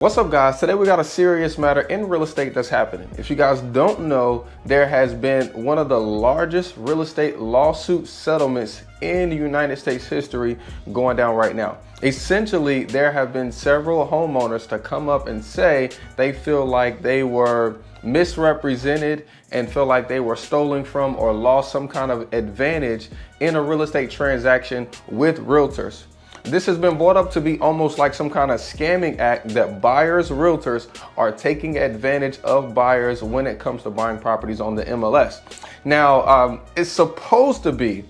What's up, guys? Today we got a serious matter in real estate that's happening. If you guys don't know, there has been one of the largest real estate lawsuit settlements in the United States history going down right now. Essentially, there have been several homeowners to come up and say they feel like they were misrepresented and feel like they were stolen from or lost some kind of advantage in a real estate transaction with realtors. This has been brought up to be almost like some kind of scamming act that buyers, realtors are taking advantage of buyers when it comes to buying properties on the MLS. Now, it's supposed to be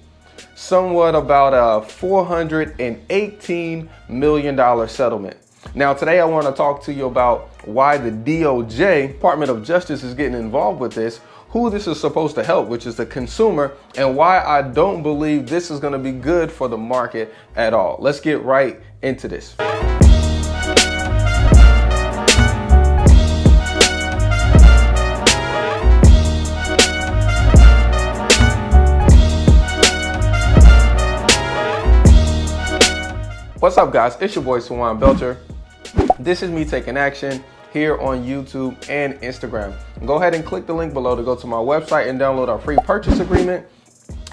somewhat about a $418 million settlement. Now, today I want to talk to you about why the DOJ, Department of Justice, is getting involved with this, who this is supposed to help, which is the consumer, and why I don't believe this is going to be good for the market at all. Let's get right into this. What's up, guys? It's your boy Swan Belcher. This is me taking action here on YouTube and Instagram. Go ahead and click the link below to go to my website and download our free purchase agreement.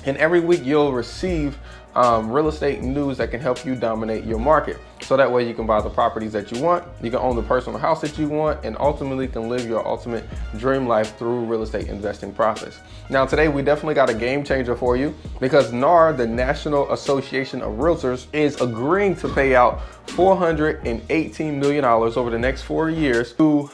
And every week you'll receive real estate news that can help you dominate your market. So that way you can buy the properties that you want, you can own the personal house that you want, and ultimately can live your ultimate dream life through real estate investing process. Now today we definitely got a game changer for you because NAR, the National Association of Realtors, is agreeing to pay out $418 million over the next 4 years to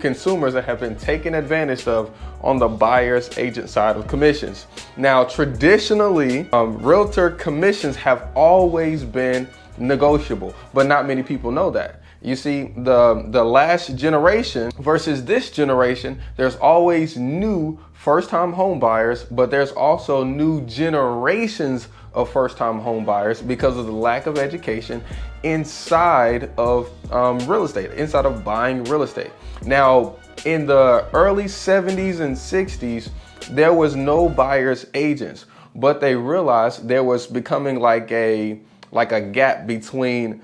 consumers that have been taken advantage of on the buyer's agent side of commissions. Now, traditionally, realtor commissions have always been negotiable, but not many people know that. You see, the last generation versus this generation, there's always new first-time home buyers, but there's also new generations of first-time home buyers because of the lack of education inside of real estate, inside of buying real estate. Now, in the early 70s and 60s, there was no buyer's agents, but they realized there was becoming like a gap between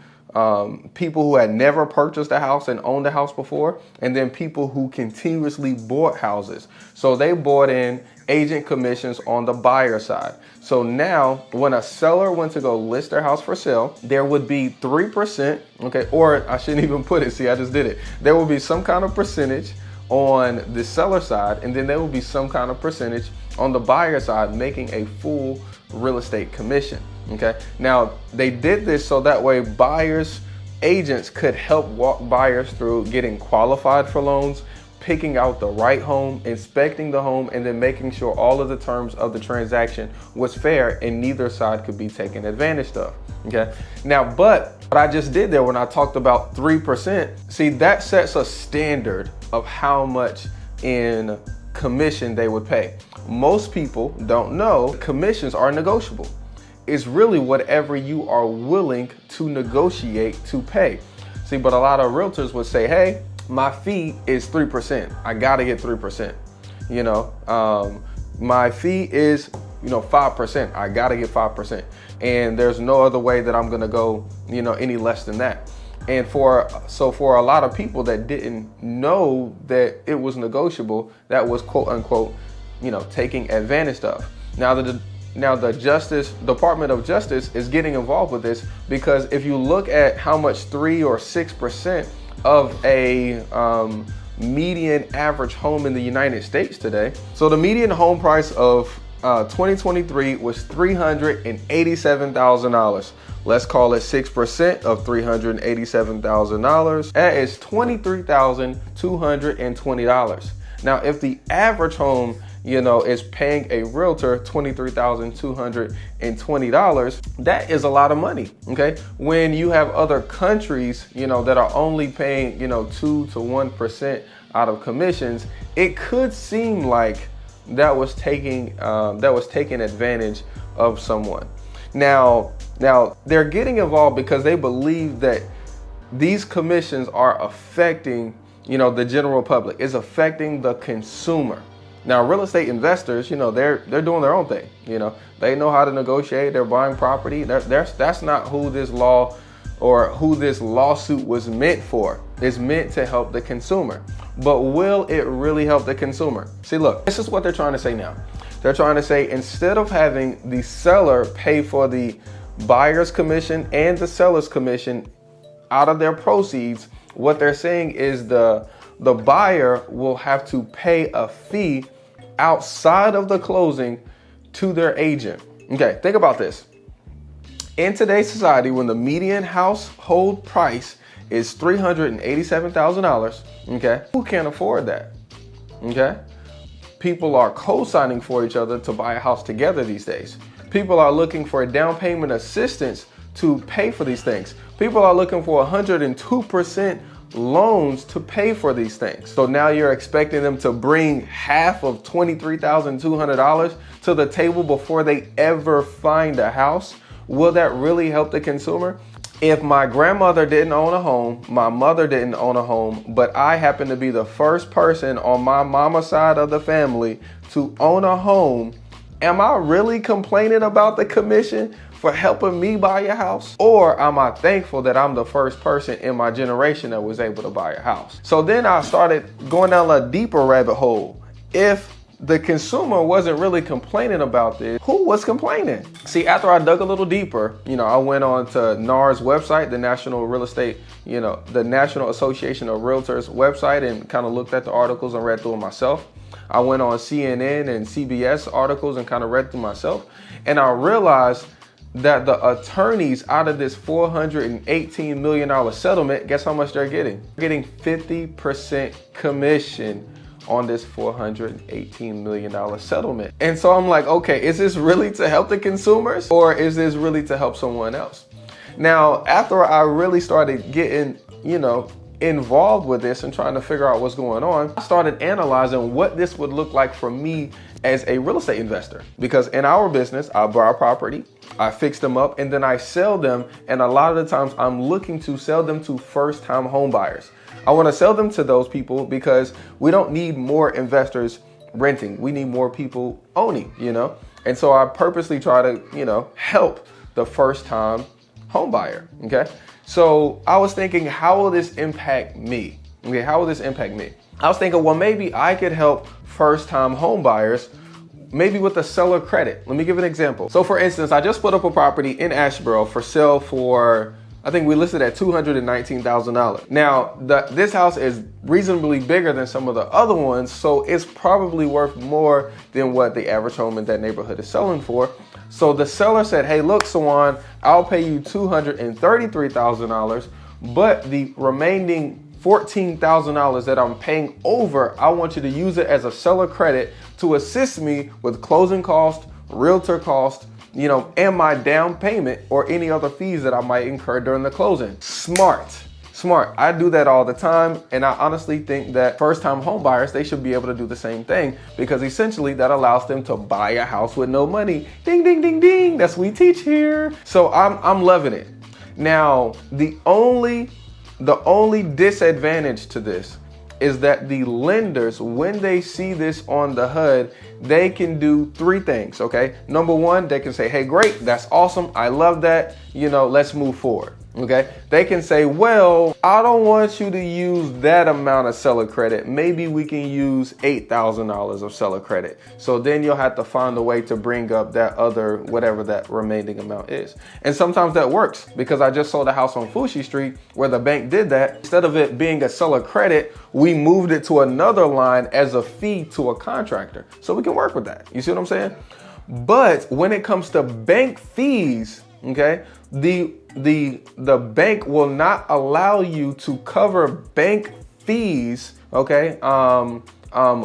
people who had never purchased a house and owned a house before, and then people who continuously bought houses. So they bought in agent commissions on the buyer side. So now when a seller went to go list their house for sale, there would be 3%, okay, or I shouldn't even put it, see, I just did it. There will be some kind of percentage on the seller side, and then there will be some kind of percentage on the buyer side, making a full real estate commission. Okay. Now they did this so that way buyers, agents could help walk buyers through getting qualified for loans, picking out the right home, inspecting the home, and then making sure all of the terms of the transaction was fair and neither side could be taken advantage of. Okay. Now, but what I just did there when I talked about 3%, see, that sets a standard of how much in commission they would pay. Most people don't know commissions are negotiable. It's really whatever you are willing to negotiate to pay. See, but a lot of realtors would say, hey, my fee is 3%. I gotta get 3%. You know, my fee is, 5%. I gotta get 5%. And there's no other way that I'm gonna go, any less than that. And for a lot of people that didn't know that it was negotiable, that was quote unquote, taking advantage of. Now the Department of Justice is getting involved with this because if you look at how much 3 or 6% of a median average home in the United States today. So the median home price of 2023 was $387,000. Let's call it 6% of $387,000. That is $23,220. Now, if the average home, is paying a realtor $23,220, that is a lot of money, okay? When you have other countries, that are only paying, 2 to 1% out of commissions, it could seem like that was taking advantage of someone. Now they're getting involved because they believe that these commissions are affecting, the general public. It's affecting the consumer. Now, real estate investors, they're doing their own thing. They know how to negotiate. They're buying property. That's not who this law or who this lawsuit was meant for. It's meant to help the consumer. But will it really help the consumer? See, look, this is what they're trying to say now. They're trying to say instead of having the seller pay for the buyer's commission and the seller's commission out of their proceeds, what they're saying is the buyer will have to pay a fee outside of the closing to their agent. Okay, think about this. In today's society, when the median household price is $387,000, okay, who can't afford that? Okay, people are co-signing for each other to buy a house together these days. People are looking for down payment assistance to pay for these things. People are looking for 102% loans to pay for these things. So now you're expecting them to bring half of $23,200 to the table before they ever find a house. Will that really help the consumer? If my grandmother didn't own a home, my mother didn't own a home, but I happen to be the first person on my mama's side of the family to own a home, am I really complaining about the commission for helping me buy a house? Or am I thankful that I'm the first person in my generation that was able to buy a house? So then I started going down a deeper rabbit hole. If the consumer wasn't really complaining about this, who was complaining? See, after I dug a little deeper, I went on to NAR's website, the National Real Estate, the National Association of Realtors website, and kind of looked at the articles and read through them myself. I went on CNN and CBS articles and kind of read through myself. And I realized that the attorneys out of this $418 million settlement, guess how much they're getting? They're getting 50% commission on this $418 million settlement. And so I'm like, okay, is this really to help the consumers or is this really to help someone else? Now, after I really started getting, involved with this and trying to figure out what's going on, I started analyzing what this would look like for me as a real estate investor. Because in our business, I buy a property, I fix them up, and then I sell them. And a lot of the times I'm looking to sell them to first-time home buyers. I want to sell them to those people because we don't need more investors renting. We need more people owning, And so I purposely try to, help the first-time home buyer, okay? So I was thinking, how will this impact me? Okay, how will this impact me? I was thinking, well, maybe I could help first-time home buyers, maybe with a seller credit. Let me give an example. So for instance, I just put up a property in Asheboro for sale for, I think we listed at $219,000. Now, this house is reasonably bigger than some of the other ones, so it's probably worth more than what the average home in that neighborhood is selling for. So the seller said, hey, look, Sawan, I'll pay you $233,000, but the remaining $14,000 that I'm paying over, I want you to use it as a seller credit to assist me with closing costs, realtor costs, and my down payment or any other fees that I might incur during the closing. Smart. I do that all the time. And I honestly think that first-time home buyers, they should be able to do the same thing because essentially that allows them to buy a house with no money. Ding, ding, ding, ding. That's what we teach here. So I'm loving it. Now, the only disadvantage to this is that the lenders, when they see this on the HUD, they can do three things, okay? Number one, they can say, hey, great, that's awesome. I love that. Let's move forward. Okay, they can say, well, I don't want you to use that amount of seller credit. Maybe we can use $8,000 of seller credit. So then you'll have to find a way to bring up that other, whatever that remaining amount is. And sometimes that works because I just sold a house on Fushi Street where the bank did that. Instead of it being a seller credit, we moved it to another line as a fee to a contractor. So we can work with that. You see what I'm saying? But when it comes to bank fees, okay, the bank will not allow you to cover bank fees, okay,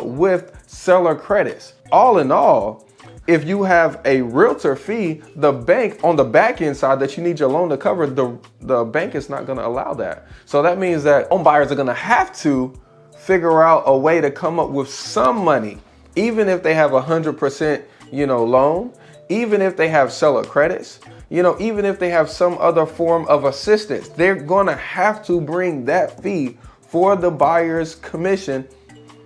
with seller credits. All in all, if you have a realtor fee, the bank on the back end side that you need your loan to cover, the bank is not going to allow that. So that means that home buyers are going to have to figure out a way to come up with some money, even if they have 100%, loan, even if they have seller credits. Even if they have some other form of assistance, they're going to have to bring that fee for the buyer's commission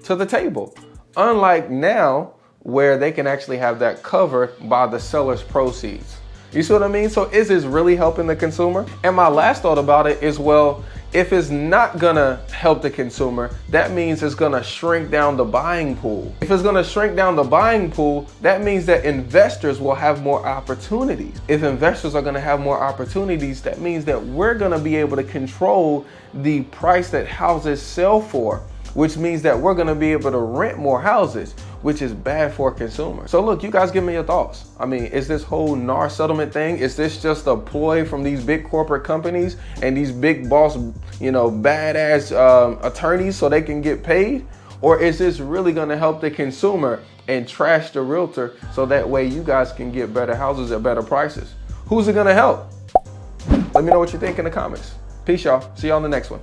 to the table. Unlike now, where they can actually have that covered by the seller's proceeds. You see what I mean? So is this really helping the consumer? And my last thought about it is, well, If it's not gonna help the consumer, that means it's gonna shrink down the buying pool. If it's gonna shrink down the buying pool, that means that investors will have more opportunities. If investors are gonna have more opportunities, that means that we're gonna be able to control the price that houses sell for, which means that we're gonna be able to rent more houses, which is bad for consumers. So look, you guys give me your thoughts. I mean, is this whole NAR settlement thing, is this just a ploy from these big corporate companies and these big boss, badass attorneys so they can get paid? Or is this really gonna help the consumer and trash the realtor so that way you guys can get better houses at better prices? Who's it gonna help? Let me know what you think in the comments. Peace, y'all. See y'all on the next one.